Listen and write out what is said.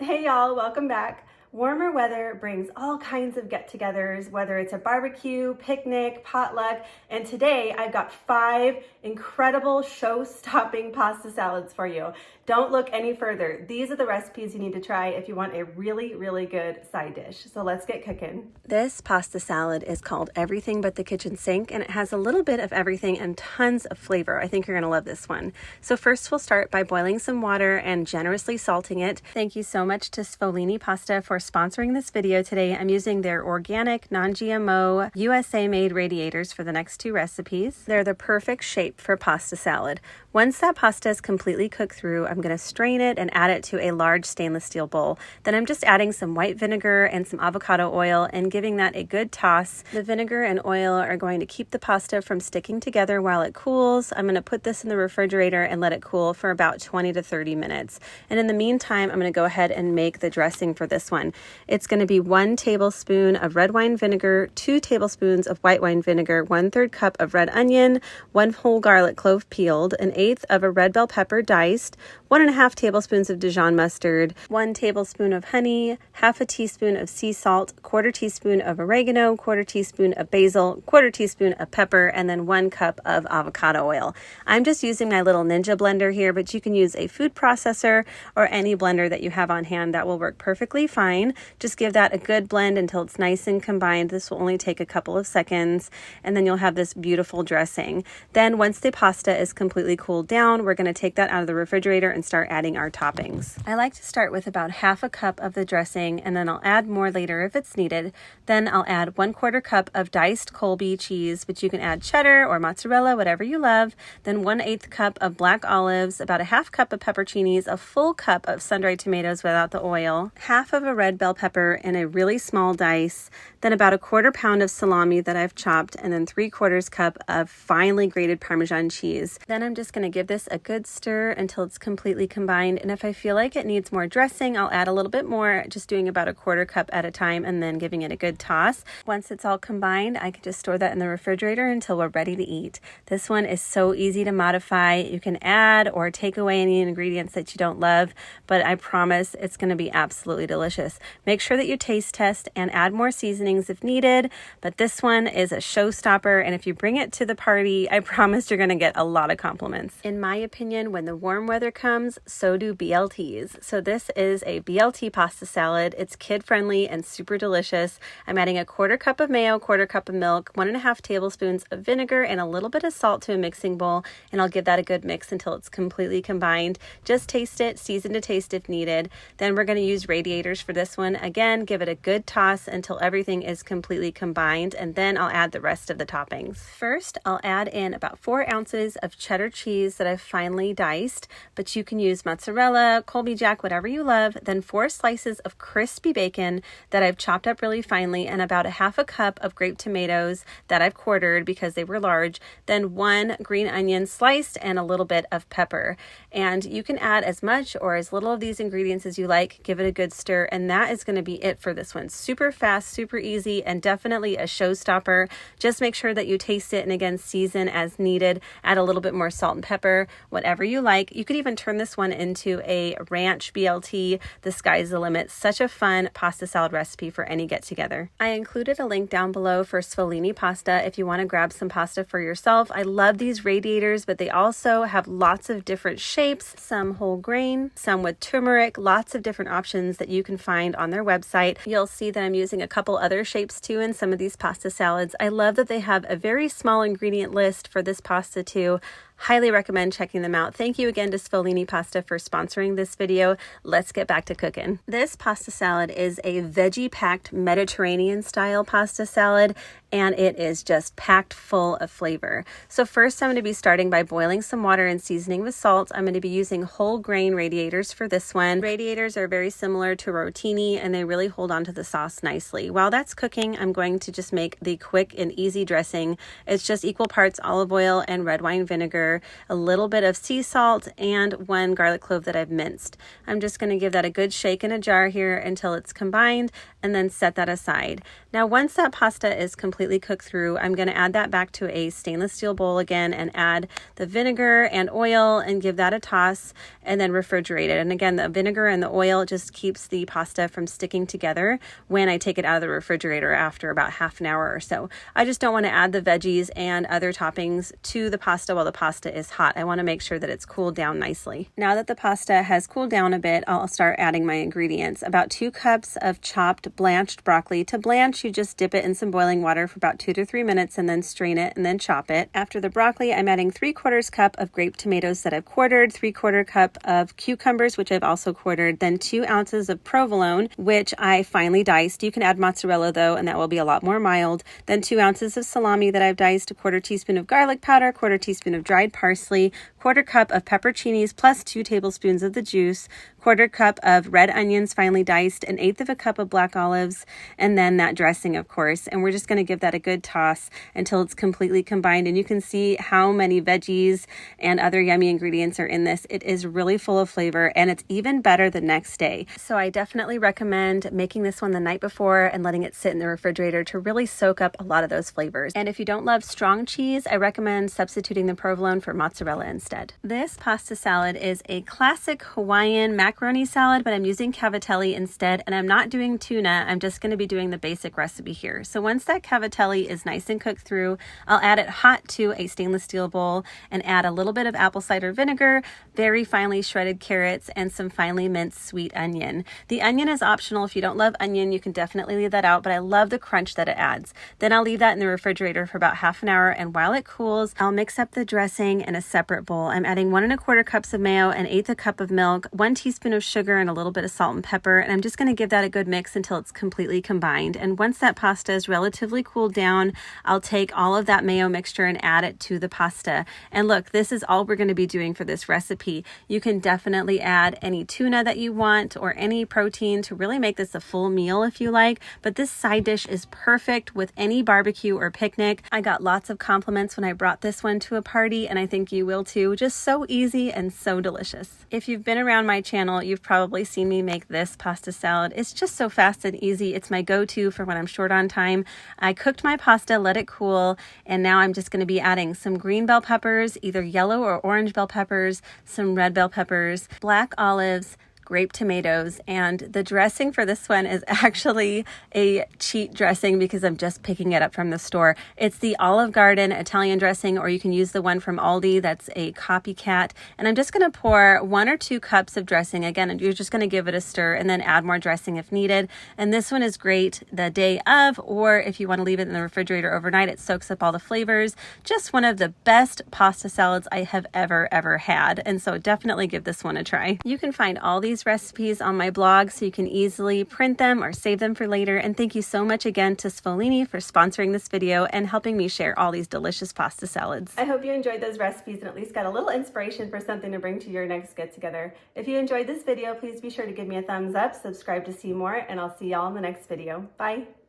Hey y'all, welcome back. Warmer weather brings all kinds of get-togethers, whether it's a barbecue, picnic, potluck, and today I've got 5 incredible show-stopping pasta salads for you. Don't look any further. These are the recipes you need to try if you want a really, really good side dish. So let's get cooking. This pasta salad is called Everything But the Kitchen Sink, and it has a little bit of everything and tons of flavor. I think you're gonna love this one. So first we'll start by boiling some water and generously salting it. Thank you so much to Sfolini Pasta for sponsoring this video today. I'm using their organic, non-GMO, USA-made radiators for the next 2 recipes. They're the perfect shape for pasta salad. Once that pasta is completely cooked through, I'm going to strain it and add it to a large stainless steel bowl. Then I'm just adding some white vinegar and some avocado oil and giving that a good toss. The vinegar and oil are going to keep the pasta from sticking together while it cools. I'm going to put this in the refrigerator and let it cool for about 20 to 30 minutes. And in the meantime, I'm going to go ahead and make the dressing for this one. It's going to be 1 tablespoon of red wine vinegar, 2 tablespoons of white wine vinegar, 1/3 cup of red onion, 1 whole garlic clove peeled, 1/8 of a red bell pepper diced, 1.5 tablespoons of Dijon mustard, 1 tablespoon of honey, 1/2 teaspoon of sea salt, 1/4 teaspoon of oregano, 1/4 teaspoon of basil, 1/4 teaspoon of pepper, and then 1 cup of avocado oil. I'm just using my little Ninja blender here, but you can use a food processor or any blender that you have on hand. That will work perfectly fine. Just give that a good blend until it's nice and combined. This will only take a couple of seconds, and then you'll have this beautiful dressing. Then once the pasta is completely cooled down, we're going to take that out of the refrigerator and start adding our toppings. I like to start with about 1/2 cup of the dressing, and then I'll add more later if it's needed. Then I'll add 1/4 cup of diced Colby cheese, but you can add cheddar or mozzarella, whatever you love. Then 1/8 cup of black olives, about 1/2 cup of pepperoncinis, a full cup of sun-dried tomatoes without the oil, 1/2 of a red bell pepper in a really small dice, then about 1/4 pound of salami that I've chopped, and then 3/4 cup of finely grated Parmesan cheese. Then I'm just going to give this a good stir until it's completely combined, and if I feel like it needs more dressing, I'll add a little bit more, just doing about 1/4 cup at a time and then giving it a good toss. Once it's all combined, I can just store that in the refrigerator until we're ready to eat. This one is so easy to modify. You can add or take away any ingredients that you don't love, but I promise it's going to be absolutely delicious. Make sure that you taste test and add more seasonings if needed, but this one is a showstopper, and if you bring it to the party, I promise you're going to get a lot of compliments. In my opinion, when the warm weather comes, so do BLTs. So this is a BLT pasta salad. It's kid-friendly and super delicious. I'm adding 1/4 cup of mayo, 1/4 cup of milk, 1.5 tablespoons of vinegar, and a little bit of salt to a mixing bowl, and I'll give that a good mix until it's completely combined. Just taste it, season to taste if needed. Then we're going to use radiators for this one. Again, give it a good toss until everything is completely combined, and then I'll add the rest of the toppings. First, I'll add in about 4 ounces of cheddar cheese that I've finely diced, but you can use mozzarella, Colby Jack, whatever you love. Then 4 slices of crispy bacon that I've chopped up really finely, and about 1/2 cup of grape tomatoes that I've quartered because they were large. Then 1 green onion sliced and a little bit of pepper. And you can add as much or as little of these ingredients as you like. Give it a good stir, and that is going to be it for this one. Super fast, super easy, and definitely a showstopper. Just make sure that you taste it, and again, season as needed. Add a little bit more salt and pepper, whatever you like. You could even turn this one into a ranch BLT. The sky's the limit. Such a fun pasta salad recipe for any get-together. I included a link down below for Sfolini Pasta if you want to grab some pasta for yourself. I love these radiators, but they also have lots of different shapes, some whole grain, some with turmeric, lots of different options that you can find on their website. You'll see that I'm using a couple other shapes too in some of these pasta salads. I love that they have a very small ingredient list for this pasta too. Highly recommend checking them out. Thank you again to Sfolini Pasta for sponsoring this video. Let's get back to cooking. This pasta salad is a veggie-packed Mediterranean style pasta salad, and it is just packed full of flavor. So first I'm going to be starting by boiling some water and seasoning with salt. I'm going to be using whole grain radiators for this one. Radiators are very similar to rotini, and they really hold on to the sauce nicely. While that's cooking, I'm going to just make the quick and easy dressing. It's just equal parts olive oil and red wine vinegar, a little bit of sea salt, and 1 garlic clove that I've minced. I'm just going to give that a good shake in a jar here until it's combined, and then set that aside. Now once that pasta is completely completely cooked through, I'm going to add that back to a stainless steel bowl again and add the vinegar and oil and give that a toss and then refrigerate it. And again, the vinegar and the oil just keeps the pasta from sticking together when I take it out of the refrigerator after about half an hour or so. I just don't want to add the veggies and other toppings to the pasta while the pasta is hot. I want to make sure that it's cooled down nicely. Now that the pasta has cooled down a bit, I'll start adding my ingredients. About 2 cups of chopped blanched broccoli. To blanch, you just dip it in some boiling water for about 2 to 3 minutes and then strain it and then chop it. After the broccoli, I'm adding 3/4 cup of grape tomatoes that I've quartered, 3/4 cup of cucumbers, which I've also quartered, then 2 ounces of provolone, which I finely diced. You can add mozzarella though, and that will be a lot more mild. Then 2 ounces of salami that I've diced, 1/4 teaspoon of garlic powder, 1/4 teaspoon of dried parsley, 1/4 cup of pepperoncinis plus 2 tablespoons of the juice, 1/4 cup of red onions finely diced, 1/8 of a cup of black olives, and then that dressing, of course. And we're just going to give that a good toss until it's completely combined. And you can see how many veggies and other yummy ingredients are in this. It is really full of flavor, and it's even better the next day. So I definitely recommend making this one the night before and letting it sit in the refrigerator to really soak up a lot of those flavors. And if you don't love strong cheese, I recommend substituting the provolone for mozzarella instead. This pasta salad is a classic Hawaiian macaroni salad, but I'm using cavatelli instead, and I'm not doing tuna. I'm just going to be doing the basic recipe here. So once that cavatelli is nice and cooked through, I'll add it hot to a stainless steel bowl and add a little bit of apple cider vinegar, very finely shredded carrots, and some finely minced sweet onion. The onion is optional. If you don't love onion, you can definitely leave that out, but I love the crunch that it adds. Then I'll leave that in the refrigerator for about half an hour, and while it cools, I'll mix up the dressing in a separate bowl. I'm adding 1 1/4 cups of mayo, 1/8 a cup of milk, 1 teaspoon of sugar, and a little bit of salt and pepper, and I'm just going to give that a good mix until it's completely combined. And once that pasta is relatively cooled down, I'll take all of that mayo mixture and add it to the pasta. And look, this is all we're going to be doing for this recipe. You can definitely add any tuna that you want or any protein to really make this a full meal if you like, but this side dish is perfect with any barbecue or picnic. I got lots of compliments when I brought this one to a party, and I think you will too. Just so easy and so delicious. If you've been around my channel, you've probably seen me make this pasta salad. It's just so fast and easy. It's my go-to for when I'm short on time. I cooked my pasta, let it cool, and now I'm just going to be adding some green bell peppers, either yellow or orange bell peppers, some red bell peppers, black olives, grape tomatoes, and the dressing for this one is actually a cheat dressing because I'm just picking it up from the store. It's the Olive Garden Italian dressing, or you can use the one from Aldi that's a copycat. And I'm just going to pour 1 or 2 cups of dressing. Again, you're just going to give it a stir and then add more dressing if needed. And this one is great the day of, or if you want to leave it in the refrigerator overnight, it soaks up all the flavors. Just one of the best pasta salads I have ever had. And so definitely give this one a try. You can find all these recipes on my blog so you can easily print them or save them for later. And thank you so much again to Sfolini for sponsoring this video and helping me share all these delicious pasta salads. I hope you enjoyed those recipes and at least got a little inspiration for something to bring to your next get together. If you enjoyed this video, please be sure to give me a thumbs up, subscribe to see more, and I'll see y'all in the next video. Bye.